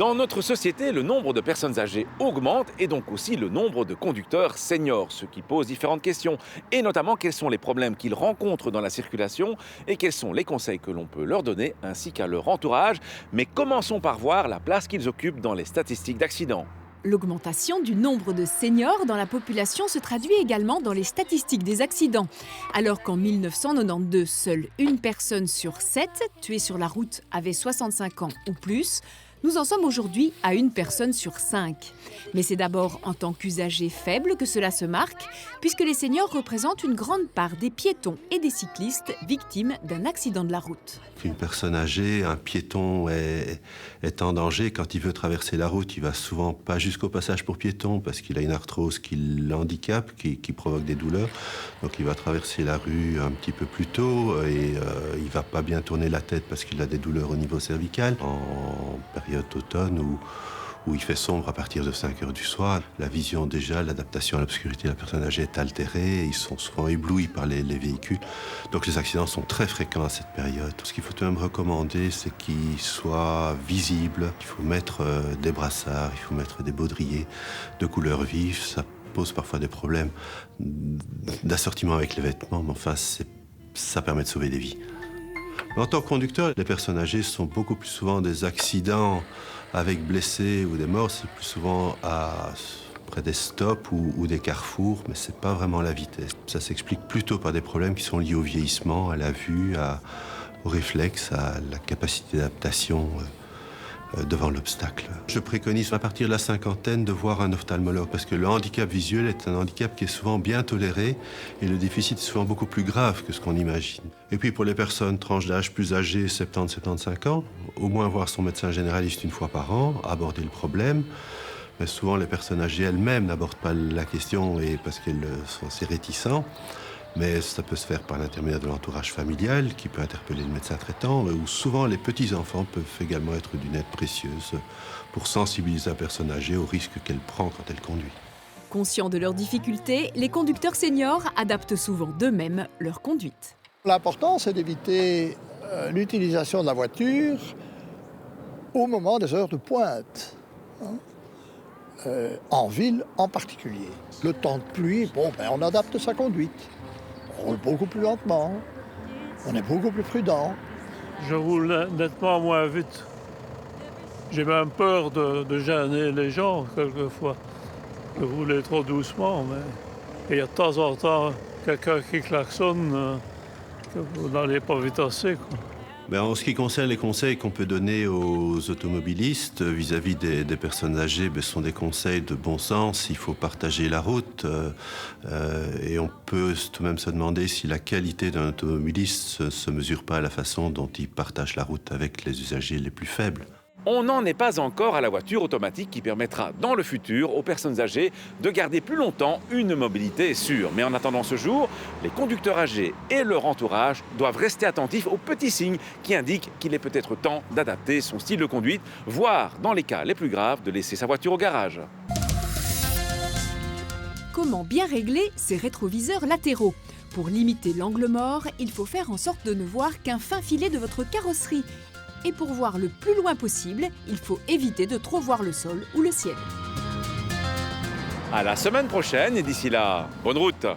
Dans notre société, le nombre de personnes âgées augmente et donc aussi le nombre de conducteurs seniors, ce qui pose différentes questions. Et notamment, quels sont les problèmes qu'ils rencontrent dans la circulation et quels sont les conseils que l'on peut leur donner ainsi qu'à leur entourage. Mais commençons par voir la place qu'ils occupent dans les statistiques d'accidents. L'augmentation du nombre de seniors dans la population se traduit également dans les statistiques des accidents. Alors qu'en 1992, seule une personne sur 7 tuée sur la route avait 65 ans ou plus, nous en sommes aujourd'hui à une personne sur 5. Mais c'est d'abord en tant qu'usagers faibles que cela se marque, puisque les seniors représentent une grande part des piétons et des cyclistes victimes d'un accident de la route. Une personne âgée, un piéton est en danger. Quand il veut traverser la route, il va souvent pas jusqu'au passage pour piétons parce qu'il a une arthrose qui l'handicape, qui provoque des douleurs. Donc il va traverser la rue un petit peu plus tôt et il va pas bien tourner la tête parce qu'il a des douleurs au niveau cervical. En période d'automne où il fait sombre à partir de 5 heures du soir, la vision déjà, l'adaptation à l'obscurité de la personne âgée est altérée, ils sont souvent éblouis par les véhicules. Donc les accidents sont très fréquents à cette période. Ce qu'il faut tout de même recommander, c'est qu'ils soient visibles. Il faut mettre des brassards, il faut mettre des baudriers de couleur vive. Ça pose parfois des problèmes d'assortiment avec les vêtements, mais enfin, ça permet de sauver des vies. En tant que conducteur, les personnes âgées sont beaucoup plus souvent des accidents avec blessés ou des morts. C'est plus souvent près des stops ou des carrefours, mais c'est pas vraiment la vitesse. Ça s'explique plutôt par des problèmes qui sont liés au vieillissement, à la vue, au réflexe, à la capacité d'adaptation devant l'obstacle. Je préconise à partir de la cinquantaine de voir un ophtalmologue parce que le handicap visuel est un handicap qui est souvent bien toléré et le déficit est souvent beaucoup plus grave que ce qu'on imagine. Et puis pour les personnes tranches d'âge plus âgées, 70-75 ans, au moins voir son médecin généraliste une fois par an, aborder le problème. Mais souvent les personnes âgées elles-mêmes n'abordent pas la question parce qu'elles sont assez réticentes. Mais ça peut se faire par l'intermédiaire de l'entourage familial qui peut interpeller le médecin traitant, ou souvent les petits-enfants peuvent également être d'une aide précieuse pour sensibiliser la personne âgée au risque qu'elle prend quand elle conduit. Conscients de leurs difficultés, les conducteurs seniors adaptent souvent d'eux-mêmes leur conduite. L'important, c'est d'éviter l'utilisation de la voiture au moment des heures de pointe, en ville en particulier. Le temps de pluie, on adapte sa conduite. On roule beaucoup plus lentement, on est beaucoup plus prudent. Je roule nettement moins vite. J'ai même peur de gêner les gens, quelquefois, de rouler trop doucement. Mais il y a de temps en temps quelqu'un qui klaxonne, que vous n'allez pas vite assez, quoi. En ce qui concerne les conseils qu'on peut donner aux automobilistes vis-à-vis des personnes âgées, ce sont des conseils de bon sens. Il faut partager la route et on peut tout de même se demander si la qualité d'un automobiliste ne se mesure pas à la façon dont il partage la route avec les usagers les plus faibles. On n'en est pas encore à la voiture automatique qui permettra dans le futur aux personnes âgées de garder plus longtemps une mobilité sûre. Mais en attendant ce jour, les conducteurs âgés et leur entourage doivent rester attentifs aux petits signes qui indiquent qu'il est peut-être temps d'adapter son style de conduite, voire, dans les cas les plus graves, de laisser sa voiture au garage. Comment bien régler ces rétroviseurs latéraux ? Pour limiter l'angle mort, il faut faire en sorte de ne voir qu'un fin filet de votre carrosserie. Et pour voir le plus loin possible, il faut éviter de trop voir le sol ou le ciel. À la semaine prochaine et d'ici là, bonne route!